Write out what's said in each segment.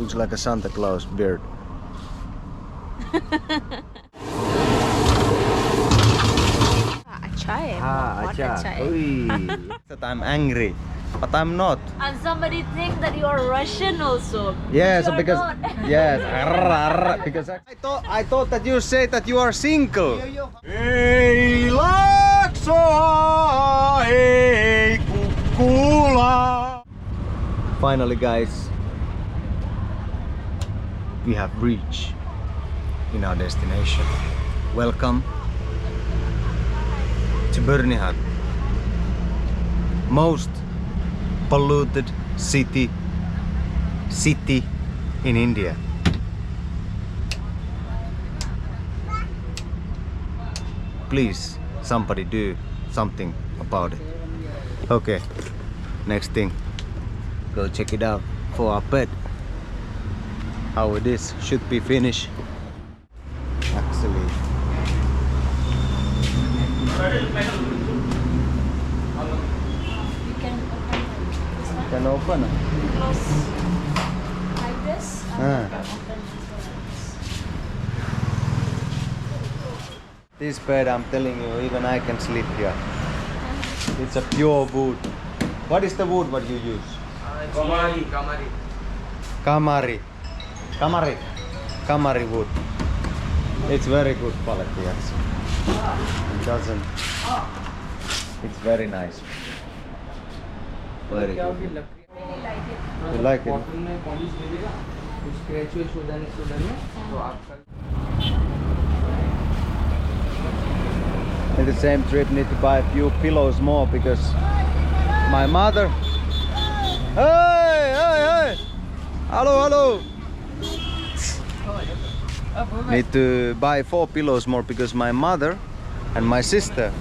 Looks like a Santa Claus beard. That I'm angry, but I'm not. And somebody think that you are Russian also. Yes, You because are not. yes, because I thought that you say that you are single. Ei laksoa, ei kukkula. Finally, guys, we have reached in our destination. Welcome to Byrnihat, most polluted city in India. Please, somebody do something about it. Okay, next thing, go check it out for our pet. How it is, should be Finnish. Actually, You can open can open this one. it. Close like this. And Ah. you can open this one. This bed, I'm telling you, even I can sleep here. It's a pure wood. What is the wood what you use? Kamari wood. It's very good quality actually. It doesn't. It's very nice. Very good. You like it? In the same trip, need to buy a few pillows more because my mother. Hey! Hello! Need to buy 4 pillows more because my mother and my sister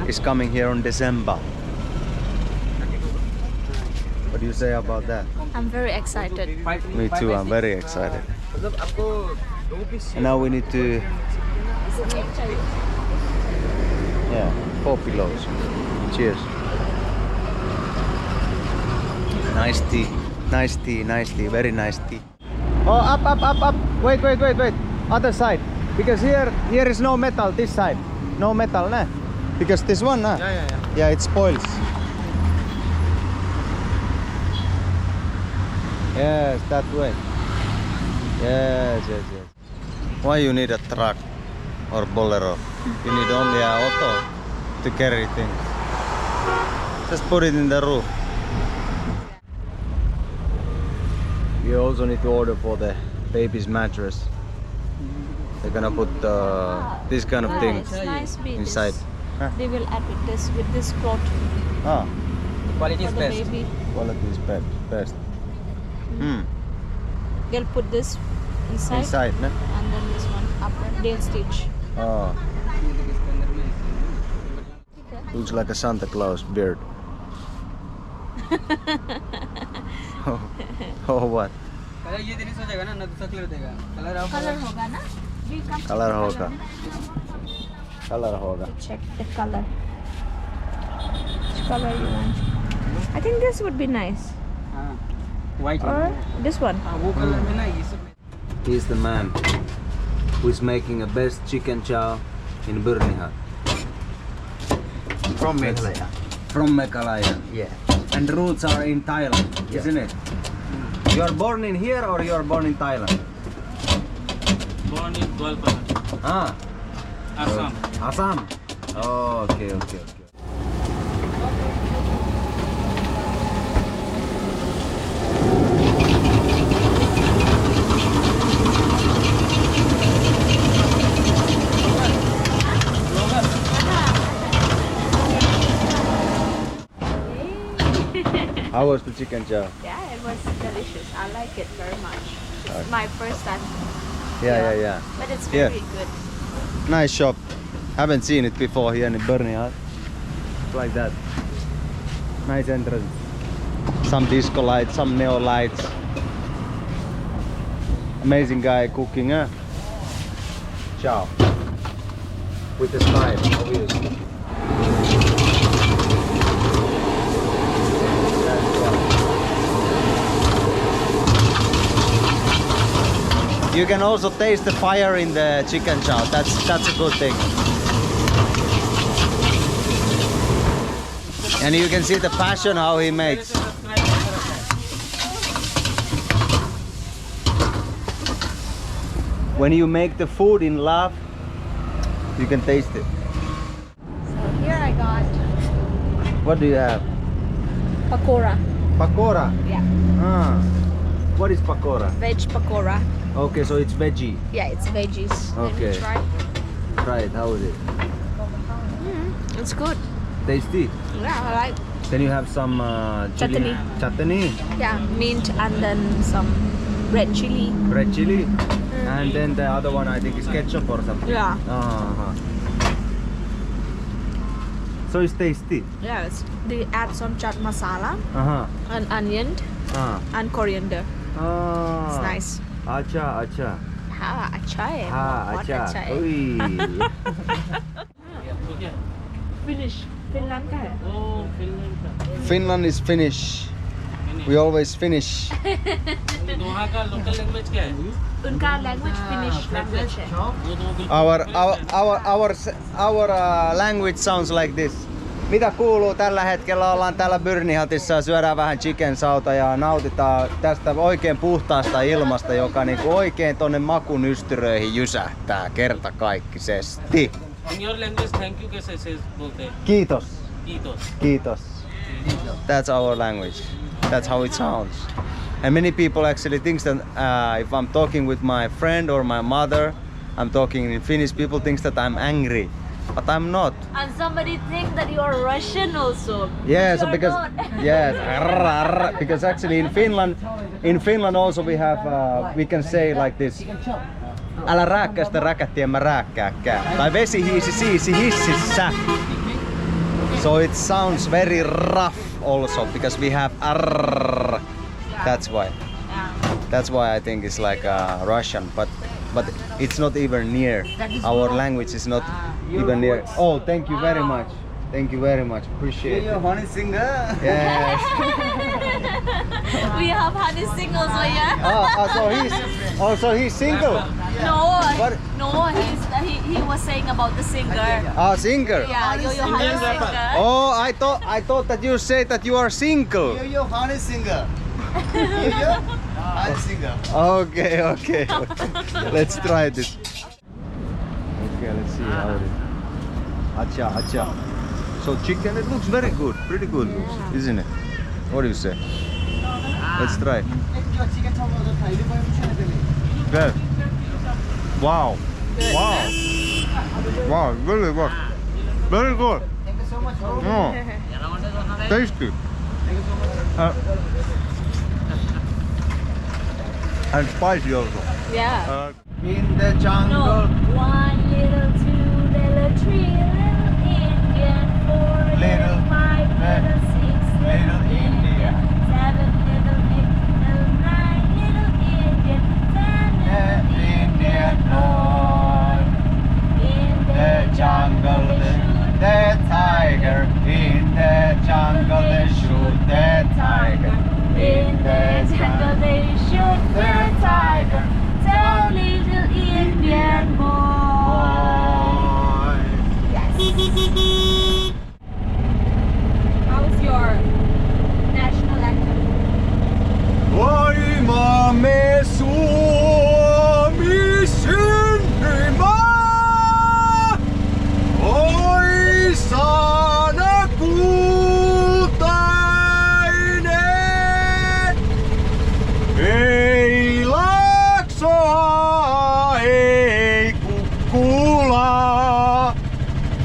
is coming here on December. What do you say about that? I'm very excited. Me too, I'm very excited. And now we need to. Yeah, 4 pillows. Cheers. Nice tea, very nice tea. Oh, up. Wait. Other side. Because here is no metal, this side. No metal, nah? Because this one, nah? Yeah, it spoils. Yes, that way. Yes. Why you need a truck or bolero? You need only an auto to carry things. Just put it in the roof. We also need to order for the baby's mattress. They're gonna put this kind of things Nice inside. Huh? They will add with this cloth Ah, Quality is for the best. baby. quality is best. They'll put this inside, Inside, no? and then this one up. They'll stitch. Oh, looks like a Santa Claus beard. Oh, what? Colour ये देने से हो जाएगा ना दूसरा colour देगा colour आप Color hoga na? Do you come to Color the hoga. na? Color hoga. Check the color. Which color you want? I think this would be nice. हाँ white Or this one. हाँ वो colour में ना ये सब He's the man who is making the best chicken chow in Byrnihat. from Meghalaya. From Meghalaya. Yeah. And roots are in Thailand, isn't it? You are born in here or you are born in Thailand? Born in Dwalpana, Ah, Assam. Assam. Oh, okay. How was the chicken chow? Yeah, it was delicious. I like it very much. It's my first time. Yeah. But it's Yeah. very good. Nice shop. Haven't seen it before here in Byrnihat. It's like that. Nice entrance. Some disco lights, some neon lights. Amazing guy cooking, huh? Chow. With the style, obviously. You can also taste the fire in the chicken chow. That's a good thing. And you can see the passion how he makes. When you make the food in love, you can taste it. So here I got What do you have? pakora. Pakora. Yeah, Ah. What is pakora? veg pakora. Okay, so it's veggie. Yeah, it's veggies. Let me Okay. try. Try it. How is it? It's good. Tasty. Yeah, I like. Then you have some chili. Chutney. Yeah, mint and then some red chili. Red chili. And then the other one I think is ketchup or something. Yeah. Uh-huh. So it's tasty. Yeah, they add some chaat masala Uh-huh. and onion and coriander. Ah. It's nice. Acha, acha. Ha, achai. Ah, What acha. achai? Ui. Finnish. Finland ka hai? Oh, Finland का. Finland is Finnish. We always finish. वहाँ का local language क्या है? Unka language Finnish language hai. वो दो बिल्कुल Our language sounds like this. Mitä kuuluu? Tällä hetkellä ollaan täällä Byrnihatissa ja syödään vähän chicken sauta ja nautitaan tästä oikein puhtaasta ilmasta, joka niinku oikein tonne makunystyröihin jysähtää kertakaikkisesti. In your language, thank you कैसे से बोलते हैं? Kiitos. Kiitos. Kiitos. That's our language. That's how it sounds. And many people actually think that if I'm talking with my friend or my mother, I'm talking in Finnish, people think that I'm angry. But I'm not. And somebody think that you are Russian also. Yes, You are because not. yes, because actually in Finland also we have we can say like this. Älä rääkkää sitä räkättiä, mä rääkkääkään. Tai vesi hiisi siisi hississä. So it sounds very rough also because we have arr. That's why. Yeah. That's why I think it's like Russian, but it's not even near. Our language is not even near. Oh, thank you very much. Thank you very much. Appreciate it. honey singer. Yes. We have honey singles, so yeah. So he's single. No, What? no, he was saying about the singer. Singer. Yeah, yo honey Indian rapper. singer. Oh, I thought that you said that you are single. Yo honey singer. Yo honey singer. Okay. Let's try this. Okay, let's see how it is. Acha. So chicken, it looks very good, pretty good looks, isn't it? What do you say? Let's try. Good. Wow. Wow, really good. Very good. Thank you so much. Oh, tasty. And spicy also. Yeah. In the No. jungle. 1 little, 2 little, 3 little Indian, 4 little, 5 little, 6 little Indian, 7 little, 8 little, 9 little Indian, 10 little Indian boy. In the jungle they shoot the tiger. In the jungle they shoot the tiger. In the jungle they shoot the tiger. 10 little Indian boy. Yes. How's your national anthem? Voimamme Suomi synnymaa, oi sana kultainen. Ei laaksoa, ei kukkulaa,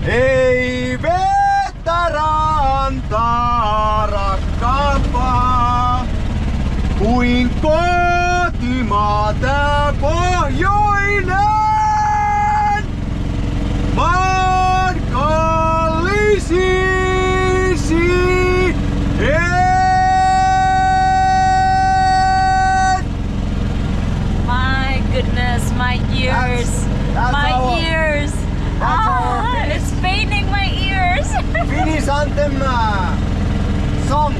ei vettä rantaa rakkaampaa kuin kotimaa tää pohjoinen. Maan kallis isi, My goodness, my ears. That's My our- ears. our Finnish- It's paining my ears. Finnish anthem song.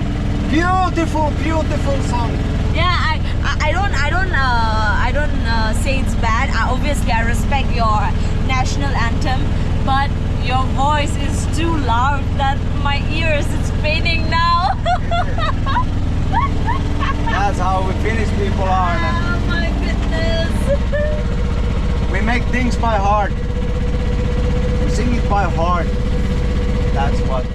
Beautiful song. Yeah, I don't say it's like your national anthem, but your voice is too loud that my ears is paining now. That's how we Finnish people are. Oh my goodness. We make things by heart. We sing it by heart. That's what